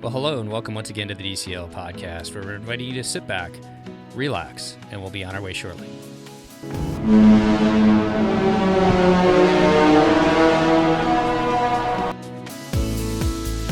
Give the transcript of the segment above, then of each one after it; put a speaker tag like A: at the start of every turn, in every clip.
A: Well, hello and welcome once again to the DCL Podcast, where we're inviting you to sit back, relax, and we'll be on our way shortly.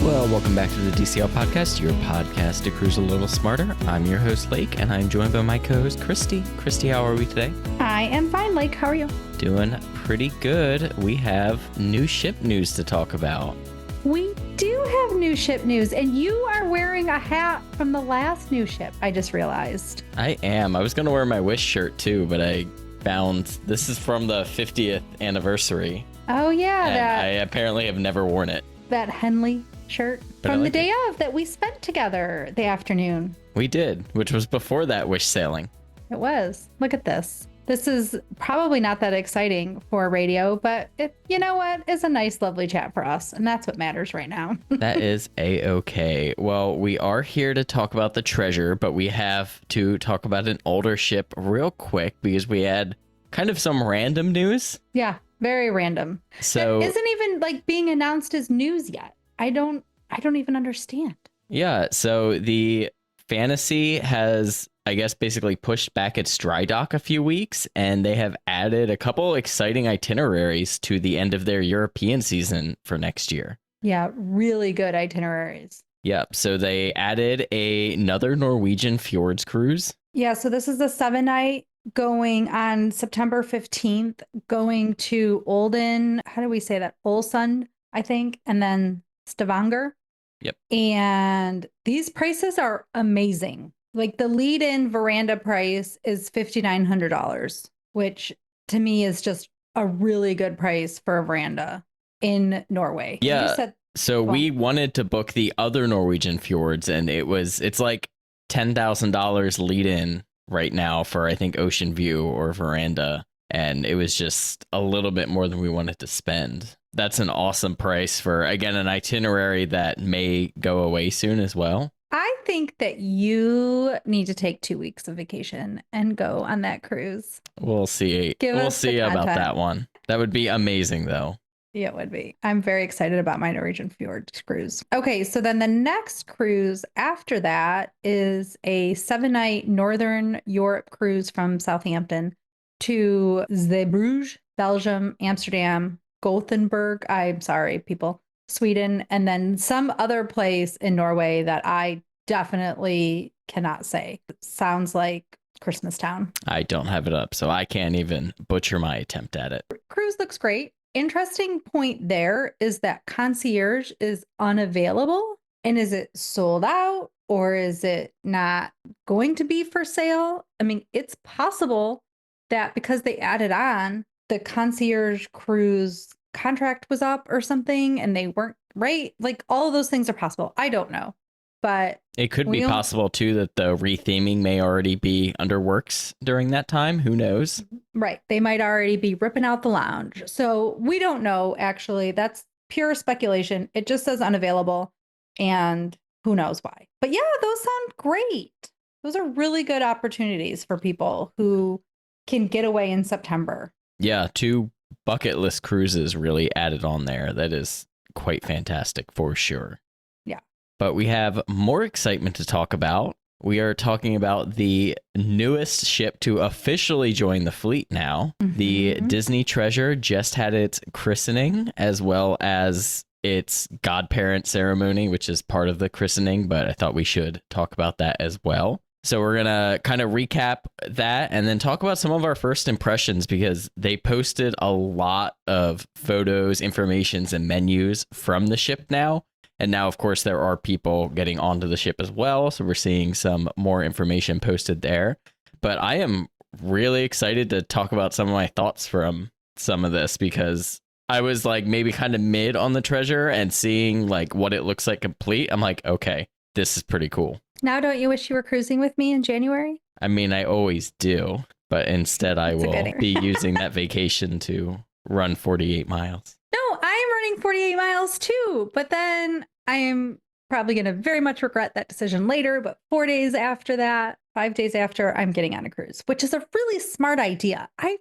B: Well, welcome back to the DCL Podcast, your podcast to cruise a little smarter. I'm your host, Lake, and I'm joined by my co-host, Christy. Christy, how are we today?
C: I am fine, Lake. How are you?
B: Doing pretty good. We have new ship news to talk about.
C: We do have new ship news, and you are wearing a hat from the last new ship, I just realized.
B: I am. I was going to wear my Wish shirt too, but I found this is from the 50th anniversary.
C: Oh, yeah.
B: And I apparently have never worn it.
C: That Henley shirt from the day of that we spent together the afternoon.
B: We did, which was before that Wish sailing.
C: It was. Look at this. This is probably not that exciting for radio, but you know what? It's a nice, lovely chat for us, and that's what matters right now.
B: That is A-okay. Well, we are here to talk about the treasure, but we have to talk about an older ship real quick because we had kind of some random news.
C: Yeah, very random.
B: So
C: it isn't even like being announced as news yet. I don't even understand.
B: Yeah, so the Fantasy has, I guess, basically pushed back its dry dock a few weeks, and they have added a couple exciting itineraries to the end of their European season for next year.
C: Yeah, really good itineraries.
B: Yep, so they added another Norwegian fjords cruise.
C: Yeah, so this is a 7-night going on September 15th, going to Olden, how do we say that? Olsund, I think, and then Stavanger.
B: Yep.
C: And these prices are amazing. Like the lead-in veranda price is $5,900, which to me is just a really good price for a veranda in Norway.
B: Yeah. So we wanted to book the other Norwegian fjords, and it's like $10,000 lead-in right now for, I think, Ocean View or veranda. And it was just a little bit more than we wanted to spend. That's an awesome price for, again, an itinerary that may go away soon as well.
C: I think that you need to take 2 weeks of vacation and go on that cruise.
B: We'll see. We'll see about that one. That would be amazing, though.
C: Yeah, it would be. I'm very excited about my Norwegian Fjords cruise. Okay, so then the next cruise after that is a 7-night Northern Europe cruise from Southampton to Zeebrugge, Belgium, Amsterdam, Gothenburg. I'm sorry, people. Sweden, and then some other place in Norway that I definitely cannot say. It sounds like Christmas Town.
B: I don't have it up, so I can't even butcher my attempt at it.
C: Cruise looks great. Interesting point there is that concierge is unavailable. And is it sold out or is it not going to be for sale? I mean, it's possible that because they added on, the concierge cruise contract was up or something and they weren't right. Like all of those things are possible. I don't know, but
B: it could be possible too that the retheming may already be under works during that time. Who knows?
C: Right. They might already be ripping out the lounge. So we don't know. Actually, that's pure speculation. It just says unavailable and who knows why. But yeah, those sound great. Those are really good opportunities for people who can get away in September.
B: Yeah. 2 bucket list cruises really added on there. That is quite fantastic for sure.
C: Yeah.
B: But we have more excitement to talk about. We are talking about the newest ship to officially join the fleet now. Mm-hmm. The Disney Treasure just had its christening as well as its godparent ceremony, which is part of the christening, but I thought we should talk about that as well. So we're going to kind of recap that and then talk about some of our first impressions because they posted a lot of photos, informations, and menus from the ship now. And now, of course, there are people getting onto the ship as well. So we're seeing some more information posted there. But I am really excited to talk about some of my thoughts from some of this because I was like maybe kind of mid on the treasure and seeing like what it looks like complete. I'm like, okay, this is pretty cool.
C: Now, don't you wish you were cruising with me in January?
B: I mean, I always do, but instead I will be using that vacation to run 48 miles.
C: No, I am running 48 miles too, but then I am probably going to very much regret that decision later. But 4 days after that, 5 days after, I'm getting on a cruise, which is a really smart idea. I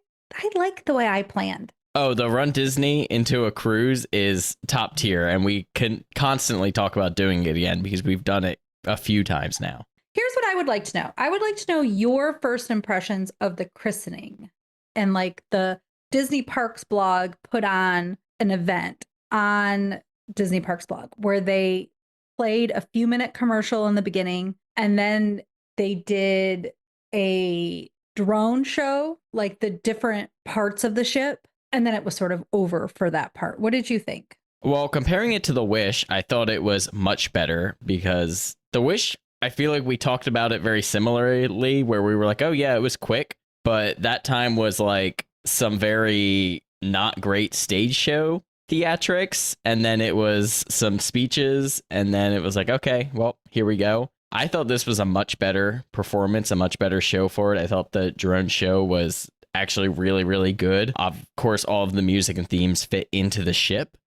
C: like the way I planned.
B: Oh, the Run Disney into a cruise is top tier, and we can constantly talk about doing it again because we've done it a few times now.
C: Here's what I would like to know. I would like to know your first impressions of the christening. And like the Disney Parks blog put on an event on Disney Parks blog where they played a few minute commercial in the beginning, and then they did a drone show, like the different parts of the ship. And then it was sort of over for that part. What did you think?
B: Well, comparing it to The Wish, I thought it was much better because The Wish, I feel like we talked about it very similarly, where we were like, oh yeah, it was quick. But that time was like some very not great stage show theatrics. And then it was some speeches. And then it was like, okay, well, here we go. I thought this was a much better performance, a much better show for it. I thought the drone show was actually really, really good. Of course, all of the music and themes fit into the ship.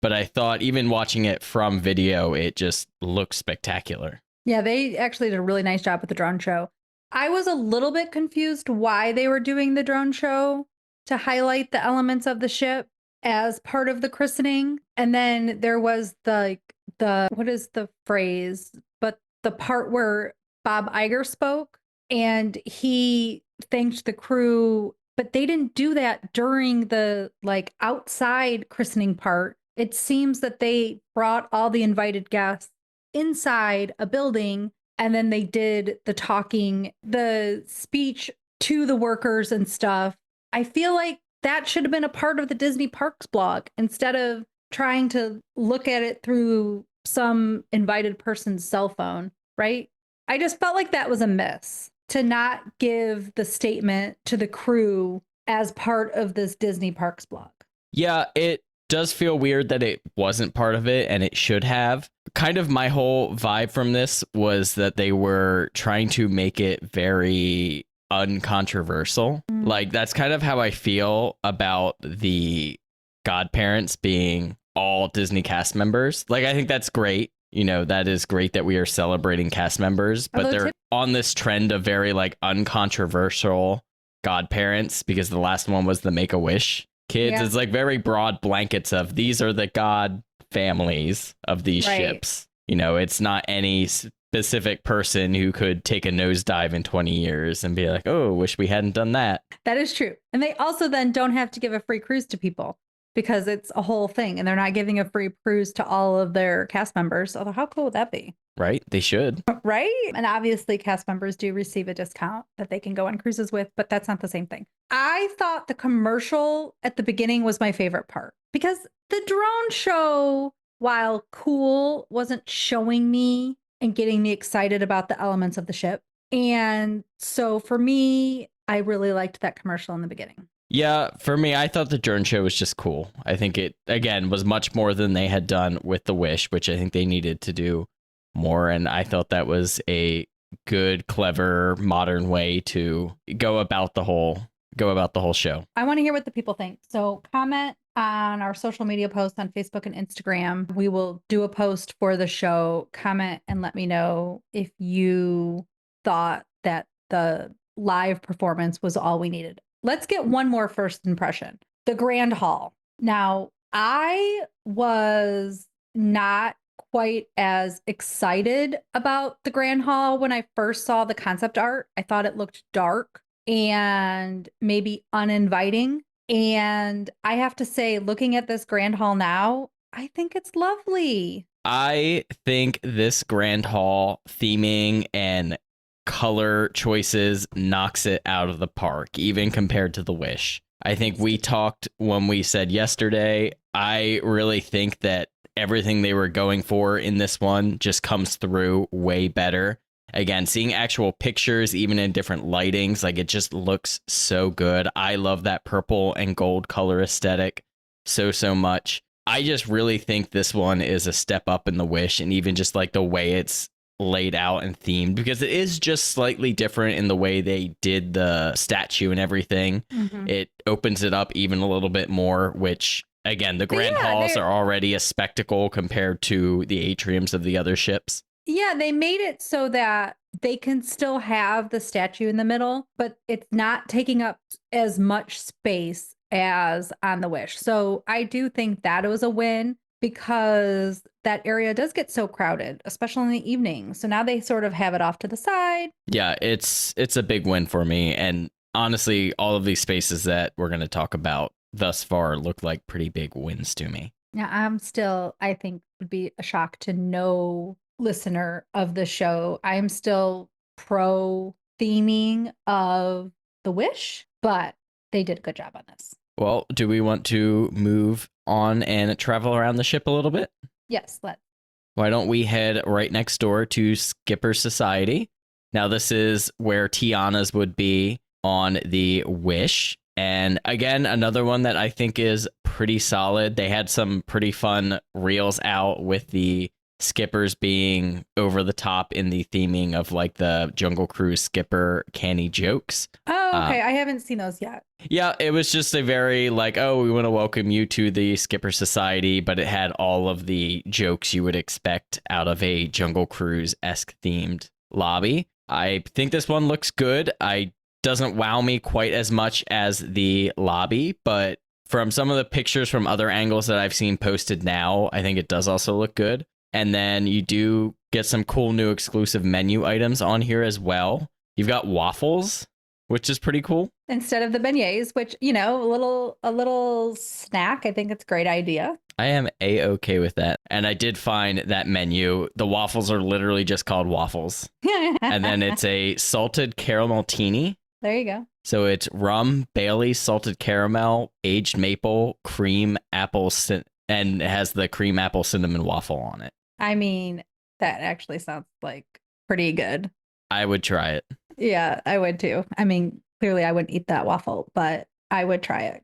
B: But I thought even watching it from video, it just looked spectacular.
C: Yeah, they actually did a really nice job with the drone show. I was a little bit confused why they were doing the drone show to highlight the elements of the ship as part of the christening. And then there was the what is the phrase? But the part where Bob Iger spoke and he thanked the crew, but they didn't do that during the like outside christening part. It seems that they brought all the invited guests inside a building, and then they did the talking, the speech to the workers and stuff. I feel like that should have been a part of the Disney Parks blog instead of trying to look at it through some invited person's cell phone, right? I just felt like that was a miss to not give the statement to the crew as part of this Disney Parks blog.
B: Yeah, it does feel weird that it wasn't part of it, and it should have. Kind of my whole vibe from this was that they were trying to make it very uncontroversial. Like, that's kind of how I feel about the godparents being all Disney cast members. Like, I think that's great. You know, that is great that we are celebrating cast members, but they're on this trend of very like uncontroversial godparents, because the last one was the Make-A-Wish kids. Yeah. It's like very broad blankets of these are the god families of these ships. You know, it's not any specific person who could take a nosedive in 20 years and be like, oh, wish we hadn't done that.
C: That is true. And they also then don't have to give a free cruise to people, because it's a whole thing, and they're not giving a free cruise to all of their cast members. Although, how cool would that be?
B: Right? They should.
C: Right? And obviously, cast members do receive a discount that they can go on cruises with, but that's not the same thing. I thought the commercial at the beginning was my favorite part, because the drone show, while cool, wasn't showing me and getting me excited about the elements of the ship. And so for me, I really liked that commercial in the beginning.
B: Yeah, for me, I thought the drone show was just cool. I think it, again, was much more than they had done with The Wish, which I think they needed to do more. And I thought that was a good, clever, modern way to go about the whole show.
C: I want to hear what the people think. So comment on our social media posts on Facebook and Instagram. We will do a post for the show. Comment and let me know if you thought that the live performance was all we needed. Let's get one more first impression. The Grand Hall. Now, I was not quite as excited about the Grand Hall when I first saw the concept art. I thought it looked dark and maybe uninviting. And I have to say, looking at this Grand Hall now, I think it's lovely.
B: I think this Grand Hall theming and color choices knocks it out of the park, even compared to The Wish. I think we talked when we said yesterday, I really think that everything they were going for in this one just comes through way better. Again, seeing actual pictures, even in different lightings, like it just looks so good. I love that purple and gold color aesthetic so much. I just really think this one is a step up in The Wish, and even just like the way it's laid out and themed, because it is just slightly different in the way they did the statue and everything. It opens it up even a little bit more, which again, the Grand Halls are already a spectacle compared to the atriums of the other ships.
C: Yeah, they made it so that they can still have the statue in the middle, but it's not taking up as much space as on the Wish. So I do think that it was a win because that area does get so crowded, especially in the evening. So now they sort of have it off to the side.
B: Yeah, it's a big win for me. And honestly, all of these spaces that we're going to talk about thus far look like pretty big wins to me.
C: Yeah, I think would be a shock to no listener of the show. I'm still pro theming of the Wish, but they did a good job on this.
B: Well, do we want to move on and travel around the ship a little bit?
C: Yes, let's.
B: Why don't we head right next door to Skipper Society? Now, this is where Tiana's would be on the Wish. And again, another one that I think is pretty solid. They had some pretty fun reels out with the skippers being over the top in the theming of like the Jungle Cruise skipper canny jokes.
C: Oh, okay. I haven't seen those yet.
B: Yeah, it was just a very like, oh, we want to welcome you to the Skipper Society, but it had all of the jokes you would expect out of a Jungle Cruise-esque themed lobby. I think this one looks good. I doesn't wow me quite as much as the lobby, but from some of the pictures from other angles that I've seen posted now, I think it does also look good. And then you do get some cool new exclusive menu items on here as well. You've got waffles, which is pretty cool.
C: Instead of the beignets, which, you know, a little snack. I think it's a great idea.
B: I am A-okay with that. And I did find that menu. The waffles are literally just called waffles. And then it's a salted caramel teeny.
C: There you go.
B: So it's rum, Bailey, salted caramel, aged maple, cream, apple, and it has the cream apple cinnamon waffle on it.
C: I mean, that actually sounds like pretty good.
B: I would try it.
C: Yeah, I would too. I mean, clearly I wouldn't eat that waffle, but I would try it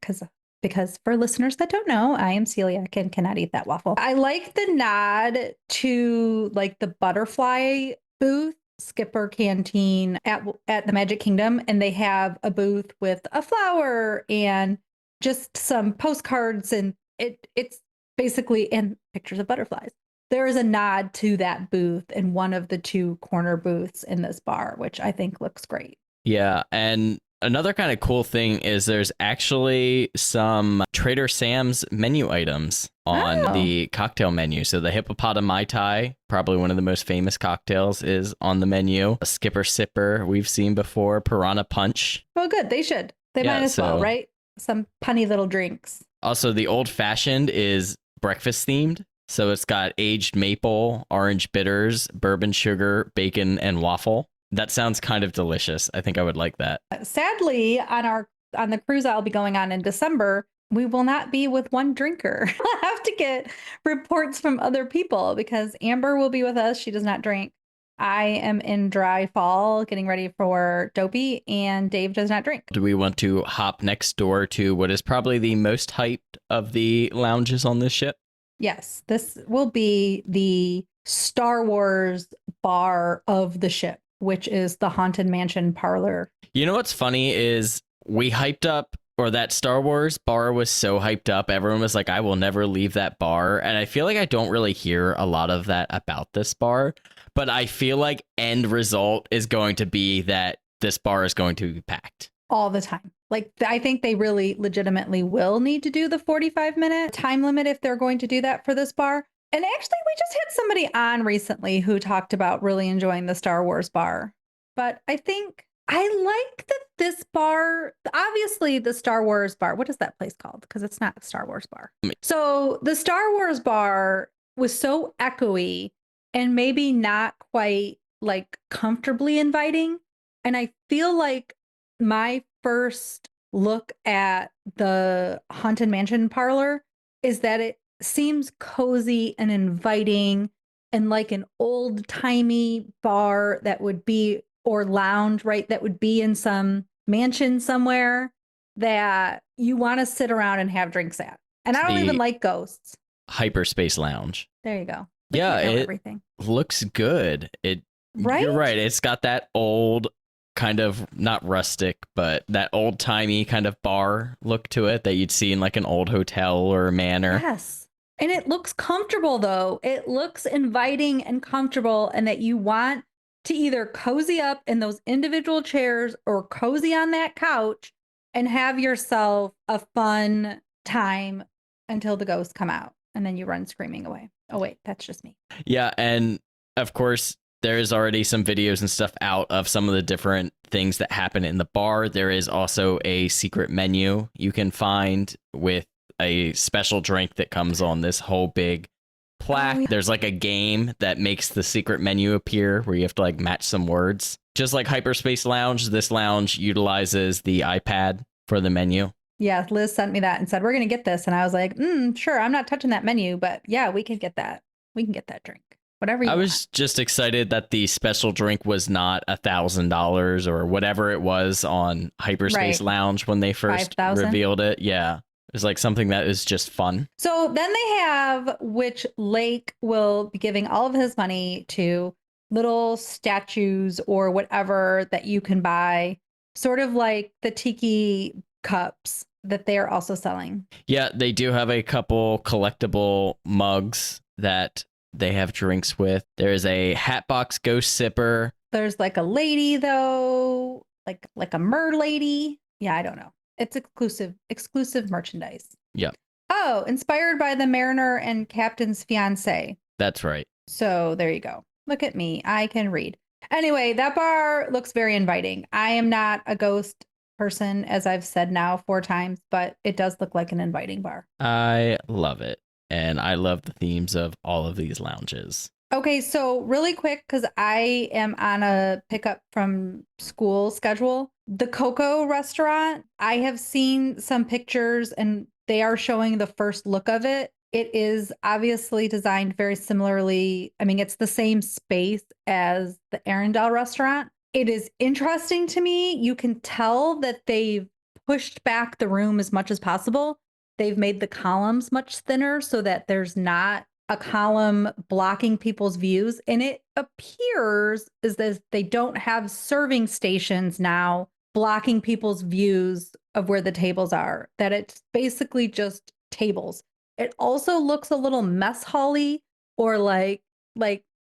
C: because for listeners that don't know, I am celiac and cannot eat that waffle. I like the nod to like the butterfly booth, Skipper Canteen at the Magic Kingdom, and they have a booth with a flower and just some postcards, and it's basically and pictures of butterflies. There is a nod to that booth in one of the two corner booths in this bar, which I think looks great.
B: Yeah, and another kind of cool thing is there's actually some Trader Sam's menu items on the cocktail menu. So the Hippopotami Mai Tai, probably one of the most famous cocktails, is on the menu. A Skipper Sipper we've seen before. Piranha Punch.
C: Well, good. They should. They might as well, right? Some punny little drinks.
B: Also, the Old Fashioned is breakfast themed. So it's got aged maple, orange bitters, bourbon sugar, bacon, and waffle. That sounds kind of delicious. I think I would like that.
C: Sadly, on the cruise I'll be going on in December, we will not be with one drinker. We'll have to get reports from other people because Amber will be with us. She does not drink. I am in dry fall getting ready for Dopey, and Dave does not drink.
B: Do we want to hop next door to what is probably the most hyped of the lounges on this ship?
C: Yes, this will be the Star Wars bar of the ship, which is the Haunted Mansion parlor.
B: You know what's funny is we hyped up, or that Star Wars bar was so hyped up. Everyone was like, I will never leave that bar. And I feel like I don't really hear a lot of that about this bar. But I feel like end result is going to be that this bar is going to be packed.
C: All the time. Like, I think they really legitimately will need to do the 45-minute time limit if they're going to do that for this bar. And actually, we just had somebody on recently who talked about really enjoying the Star Wars bar. But I think I like that this bar, obviously the Star Wars bar, what is that place called? Because it's not a Star Wars bar. So the Star Wars bar was so echoey and maybe not quite like comfortably inviting. And I feel like my first look at the Haunted Mansion parlor is that it seems cozy and inviting and like an old timey bar that would be, or lounge, right? That would be in some mansion somewhere that you want to sit around and have drinks at. And I don't even like ghosts.
B: Hyperspace Lounge.
C: There you go.
B: Yeah, everything looks good.
C: Right?
B: You're right. It's got that old kind of, not rustic, but that old timey kind of bar look to it that you'd see in like an old hotel or a manor.
C: Yes. And it looks comfortable though. It looks inviting and comfortable, and that you want to either cozy up in those individual chairs or cozy on that couch and have yourself a fun time until the ghosts come out. And then you run screaming away. Oh, wait, that's just me.
B: Yeah. And of course, there's already some videos and stuff out of some of the different things that happen in the bar. There is also a secret menu you can find with a special drink that comes on this whole big plaque.
C: Oh, yeah.
B: There's like a game that makes the secret menu appear where you have to like match some words. Just like Hyperspace Lounge, this lounge utilizes the iPad for the menu.
C: Yeah, Liz sent me that and said, we're going to get this. And I was like, sure, I'm not touching that menu, but yeah, we can get that. We can get that drink. Whatever you
B: I
C: want.
B: was just excited that the special drink was not $1,000 or whatever it was on Hyperspace Lounge when they first
C: 5,000?
B: revealed it. Yeah. It was like something that is just fun.
C: So then they have which Lake will be giving all of his money to little statues or whatever that you can buy, sort of like the tiki cups that they're also selling.
B: Yeah, they do have a couple collectible mugs that they have drinks with. There's a Hatbox Ghost Sipper.
C: There's like a lady though, like a mer lady. Yeah, I don't know. It's exclusive merchandise.
B: Yeah.
C: Oh, inspired by the mariner and captain's fiance.
B: That's right.
C: So there you go. Look at me. I can read. Anyway, that bar looks very inviting. I am not a ghost person, as I've said now 4 times, but it does look like an inviting bar.
B: I love it. And I love the themes of all of these lounges.
C: Okay, so really quick, because I am on a pickup from school schedule. The Coco restaurant, I have seen some pictures and they are showing the first look of it. It is obviously designed very similarly. I mean, it's the same space as the Arendelle restaurant. It is interesting to me. You can tell that they've pushed back the room as much as possible. They've made the columns much thinner so that there's not a column blocking people's views. And it appears as if they don't have serving stations now blocking people's views of where the tables are, that it's basically just tables. It also looks a little mess hall-y, or like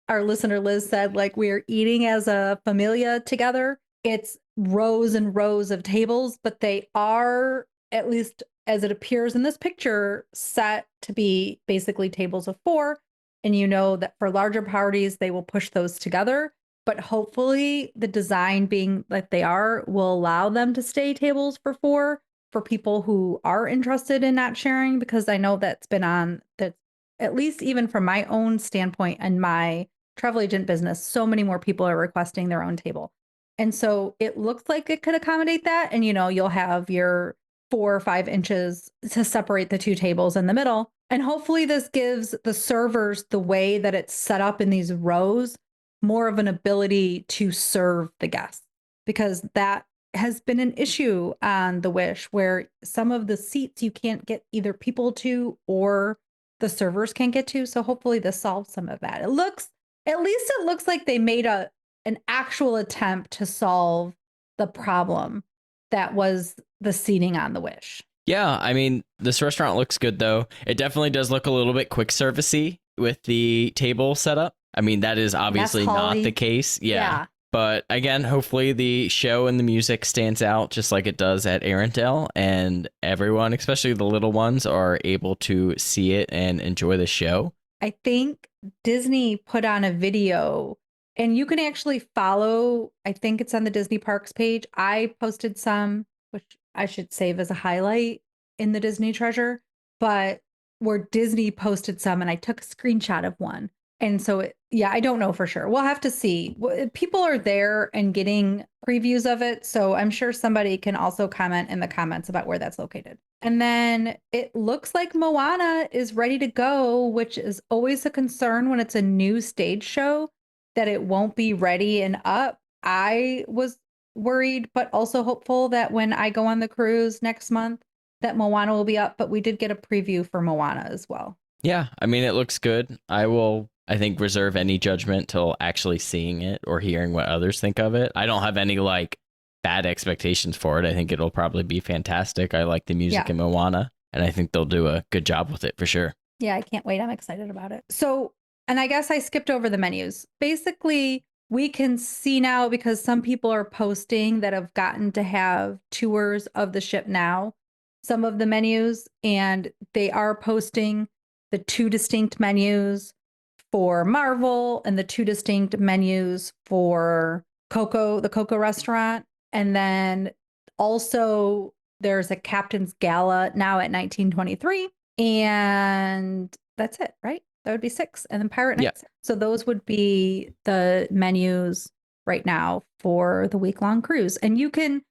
C: our listener Liz said, like we're eating as a familia together. It's rows and rows of tables, but they are, at least as it appears in this picture, set to be basically tables of 4. And you know that for larger parties, they will push those together. But hopefully the design being like they are will allow them to stay tables for 4 for people who are interested in not sharing, because I know that's been on that, at least even from my own standpoint and my travel agent business, so many more people are requesting their own table. And so it looks like it could accommodate that. And, you know, you'll have your 4 or 5 inches to separate the 2 tables in the middle. And hopefully this gives the servers, the way that it's set up in these rows, more of an ability to serve the guests, because that has been an issue on the Wish, where some of the seats you can't get either people to or the servers can't get to. So hopefully this solves some of that. It looks like they made an actual attempt to solve the problem that was the seating on the Wish.
B: Yeah, I mean, this restaurant looks good, though. It definitely does look a little bit quick servicey with the table setup. I mean, that is obviously not the case. Yeah. But again, hopefully the show and the music stands out just like it does at Arendelle, and everyone, especially the little ones, are able to see it and enjoy the show.
C: I think Disney put on a video, and you can actually follow, I think it's on the Disney Parks page. I posted some, which I should save as a highlight in the Disney Treasure, but where Disney posted some and I took a screenshot of one. And so, I don't know for sure. We'll have to see. People are there and getting previews of it. So I'm sure somebody can also comment in the comments about where that's located. And then it looks like Moana is ready to go, which is always a concern when it's a new stage show, that it won't be ready and up. I was worried, but also hopeful that when I go on the cruise next month, that Moana will be up. But we did get a preview for Moana as well.
B: Yeah, I mean, it looks good. I think, reserve any judgment till actually seeing it or hearing what others think of it. I don't have any bad expectations for it. I think it'll probably be fantastic. I like the music in Moana, and I think they'll do a good job with it for sure.
C: Yeah, I can't wait. I'm excited about it. So, and I guess I skipped over the menus. Basically, we can see now, because some people are posting that have gotten to have tours of the ship now, some of the menus, and they are posting the 2 distinct menus for Marvel and the 2 distinct menus for Coco, the Coco restaurant. And then also there's a Captain's Gala now at 1923. And that's it, right? That would be 6. And then Pirate Nights. Yeah. So those would be the menus right now for the week-long cruise. And you can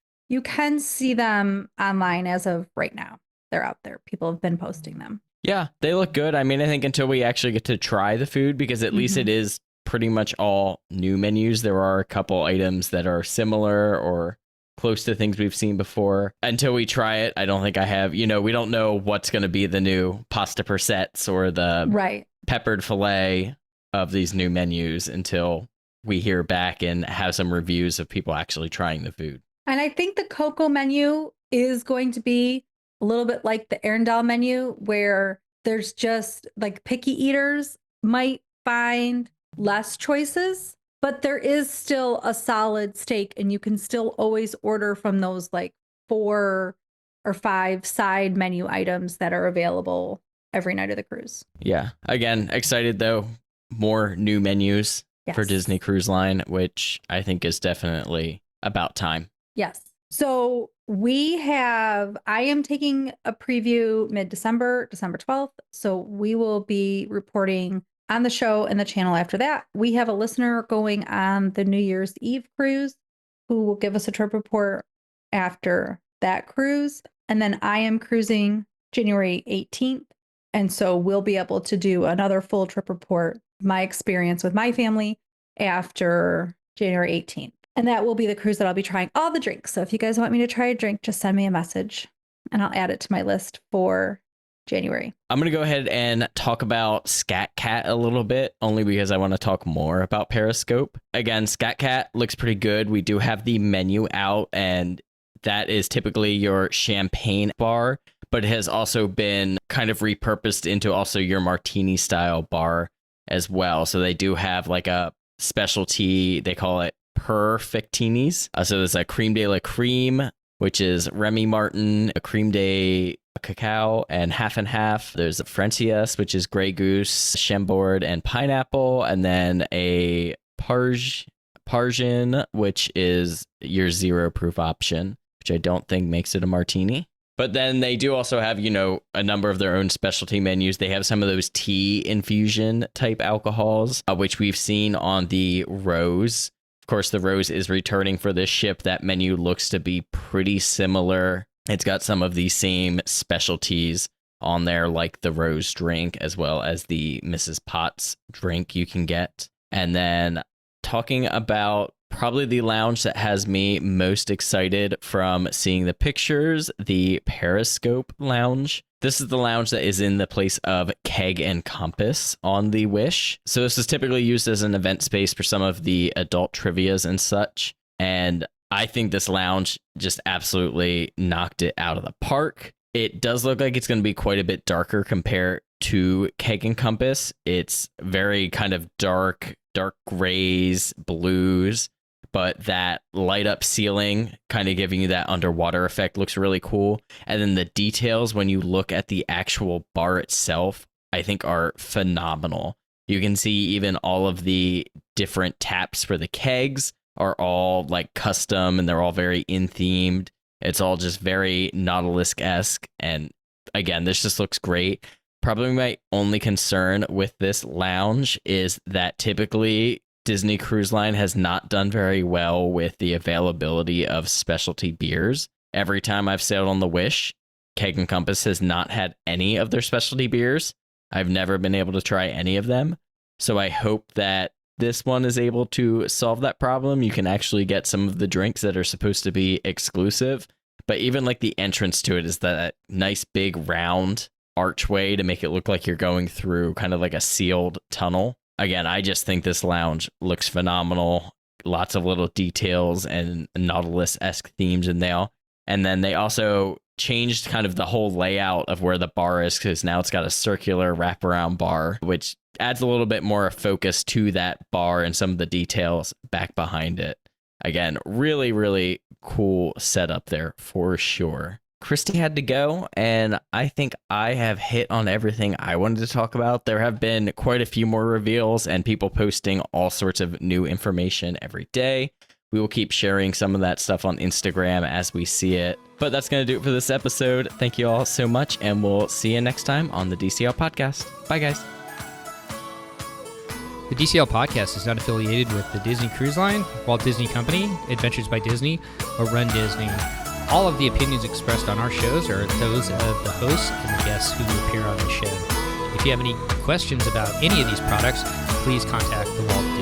C: see them online as of right now. They're out there. People have been posting them.
B: Yeah, they look good. I mean, I think until we actually get to try the food, because at least it is pretty much all new menus. There are a couple items that are similar or close to things we've seen before. Until we try it, I don't think I have, we don't know what's going to be the new pasta percettes or the peppered filet of these new menus until we hear back and have some reviews of people actually trying the food.
C: And I think the Coco menu is going to be a little bit like the Arendelle menu, where there's just like picky eaters might find less choices, but there is still a solid steak, and you can still always order from those like 4 or 5 side menu items that are available every night of the cruise.
B: Yeah. Again, excited though. More new menus for Disney Cruise Line, which I think is definitely about time.
C: Yes. So I am taking a preview mid-December, December 12th. So we will be reporting on the show and the channel after that. We have a listener going on the New Year's Eve cruise who will give us a trip report after that cruise. And then I am cruising January 18th. And so we'll be able to do another full trip report, my experience with my family after January 18th. And that will be the cruise that I'll be trying all the drinks. So if you guys want me to try a drink, just send me a message and I'll add it to my list for January.
B: I'm going to go ahead and talk about Scat Cat a little bit, only because I want to talk more about Periscope. Again, Scat Cat looks pretty good. We do have the menu out, and that is typically your champagne bar, but it has also been kind of repurposed into also your martini style bar as well. So they do have like a specialty, they call it Perfectinis. So there's a creme de la creme, which is Remy Martin, a creme de cacao, and half. There's a Frencias, which is Grey Goose, Chambord, and pineapple, and then a Parisian, which is your 0 proof option, which I don't think makes it a martini. But then they do also have, a number of their own specialty menus. They have some of those tea infusion type alcohols, which we've seen on the Rose. Of course, the Rose is returning for this ship. That menu looks to be pretty similar. It's got some of the same specialties on there, like the Rose drink, as well as the Mrs. Potts drink you can get. And then talking about probably the lounge that has me most excited from seeing the pictures, the Periscope Lounge. This is the lounge that is in the place of Keg and Compass on the Wish. So this is typically used as an event space for some of the adult trivias and such. And I think this lounge just absolutely knocked it out of the park. It does look like it's going to be quite a bit darker compared to Keg and Compass. It's very kind of dark grays, blues, but that light up ceiling kind of giving you that underwater effect looks really cool. And then the details when you look at the actual bar itself, I think are phenomenal. You can see even all of the different taps for the kegs are all like custom, and they're all very in-themed. It's all just very Nautilus-esque. And again, this just looks great. Probably my only concern with this lounge is that typically Disney Cruise Line has not done very well with the availability of specialty beers. Every time I've sailed on the Wish, Keg and Compass has not had any of their specialty beers. I've never been able to try any of them. So I hope that this one is able to solve that problem. You can actually get some of the drinks that are supposed to be exclusive, but even like the entrance to it is that nice big round archway to make it look like you're going through kind of like a sealed tunnel. Again, I just think this lounge looks phenomenal. Lots of little details and Nautilus-esque themes in there. And then they also changed kind of the whole layout of where the bar is, because now it's got a circular wraparound bar, which adds a little bit more focus to that bar and some of the details back behind it. Again, really, really cool setup there for sure. Christy had to go, and I think I have hit on everything I wanted to talk about. There have been quite a few more reveals and people posting all sorts of new information every day. We will keep sharing some of that stuff on Instagram as we see it. But that's going to do it for this episode. Thank you all so much, and we'll see you next time on the DCL Podcast. Bye, guys.
A: The DCL Podcast is not affiliated with the Disney Cruise Line, Walt Disney Company, Adventures by Disney, or Run Disney. All of the opinions expressed on our shows are those of the hosts and the guests who appear on the show. If you have any questions about any of these products, please contact the Walt